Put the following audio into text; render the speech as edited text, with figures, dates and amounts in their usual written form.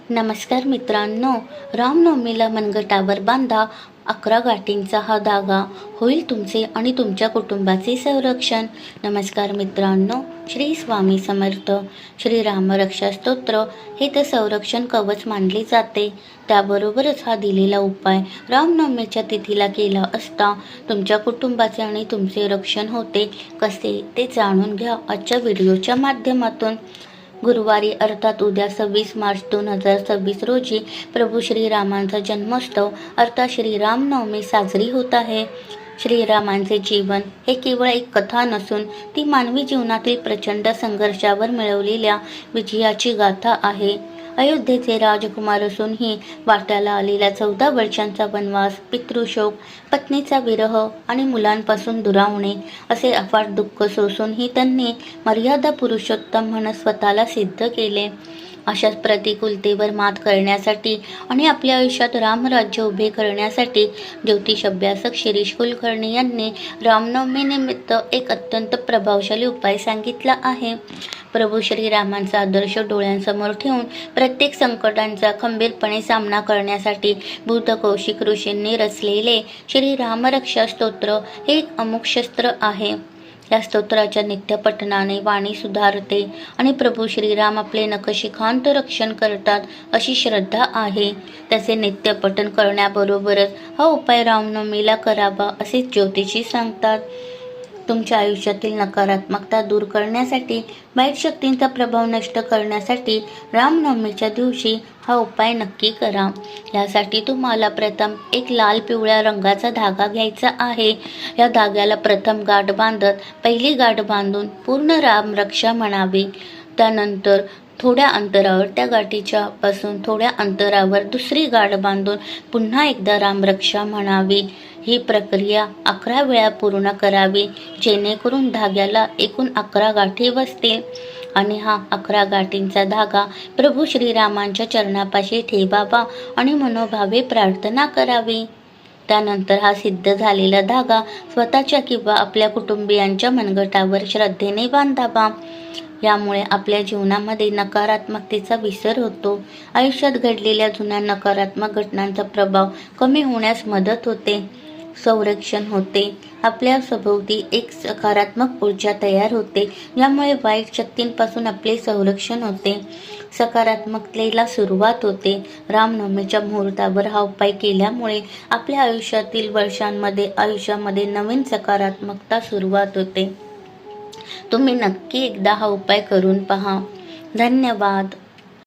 नमस्कार मित्रांनो, रामनवमीला मनगटावर बांधा 11 गाठींचा हा धागा, होईल तुमचे आणि तुमच्या कुटुंबाचे संरक्षण. नमस्कार मित्रांनो, श्री स्वामी समर्थ. श्री रामरक्षा स्तोत्र हे तर संरक्षण कवच मानले जाते. त्याबरोबरच हा दिलेला उपाय रामनवमीच्या तिथीला केला असता तुमच्या कुटुंबाचे आणि तुमचे रक्षण होते. कसे ते जाणून घ्या आजच्या व्हिडिओच्या माध्यमातून. गुरुवारी अर्थात उद्या 26 मार्च 2026 रोजी प्रभू श्रीरामांचा जन्मोत्सव अर्थात श्रीरामनवमी साजरी होत आहे. श्रीरामांचे जीवन हे केवळ एक कथा नसून ती मानवी जीवनातील प्रचंड संघर्षावर मिळवलेल्या विजयाची गाथा आहे. अयोध्येचे राजकुमार असूनही वाट्याला आलेला 14 वर्षांचा वनवास, पितृशोक, पत्नीचा विरह आणि मुलांपासून दुरावणे असे अफाट दुःख सोसूनही त्यांनी मर्यादा पुरुषोत्तम म्हणून स्वतःला सिद्ध केले. अशाच प्रतिकूलतेवर मात करण्यासाठी आणि आपल्या आयुष्यात रामराज्य उभे करण्यासाठी ज्योतिष अभ्यासक शिरीष कुलकर्णी यांनी रामनवमी निमित्त एक अत्यंत प्रभावशाली उपाय सांगितला आहे. प्रभू श्रीरामांचा आदर्श डोळ्यांसमोर ठेवून प्रत्येक संकटांचा खंबीरपणे सामना करण्यासाठी बुद्ध कौशिक ऋषींनी रचलेले श्री रामरक्षा स्तोत्र हे एक अमुक शस्त्र आहे. या स्तोत्राच्या नित्यपठणाने वाणी सुधारते आणि प्रभू श्रीराम आपले नखशिखांत रक्षण करतात अशी श्रद्धा आहे. त्याचे नित्यपठण करण्याबरोबरच हा उपाय रामनवमीला करावा असे ज्योतिषी सांगतात. तुमच्या आयुष्यातील नकारात्मकता दूर करण्यासाठी, वाईट शक्तींचा प्रभाव नष्ट करण्यासाठी रामनवमीच्या दिवशी हा उपाय नक्की करा. यासाठी तुम्हाला प्रथम एक लाल पिवळ्या रंगाचा धागा घ्यायचा आहे. या धाग्याला प्रथम गाठ बांधत पहिली गाठ बांधून पूर्ण रामरक्षा म्हणावी. त्यानंतर थोड्या अंतरावर त्या गाठीच्या पासून थोड्या अंतरावर दुसरी गाठ बांधून पुन्हा एकदा रामरक्षा म्हणावी. ही प्रक्रिया 11 वेळा पूर्ण करावी, जेणेकरून धाग्याला एकूण 11 गाठी बसतील. आणि हा 11 गाठींचा धागा प्रभू श्रीरामांच्या चरणापाशी ठेवावा आणि मनोभावे प्रार्थना करावी. त्यानंतर हा सिद्ध झालेला धागा स्वतःच्या किंवा आपल्या कुटुंबियांच्या मनगटावर श्रद्धेने बांधावा. यामुळे आपल्या जीवनामध्ये नकारात्मकतेचा विसर होतो. आयुष्यात घडलेल्या जुन्या नकारात्मक घटनांचा प्रभाव कमी होण्यास मदत होते, संरक्षण होते. आपल्या सभोवती एक सकारात्मक ऊर्जा तयार होते, ज्यामुळे वाईट शक्तींपासून आपले संरक्षण होते, सकारात्मकतेला सुरुवात होते. रामनवमीच्या मुहूर्तावर हा उपाय केल्यामुळे आपल्या आयुष्यातील आयुष्यामध्ये नवीन सकारात्मकता सुरुवात होते. तुम्ही नक्की एकदा हा उपाय करून पहा. धन्यवाद.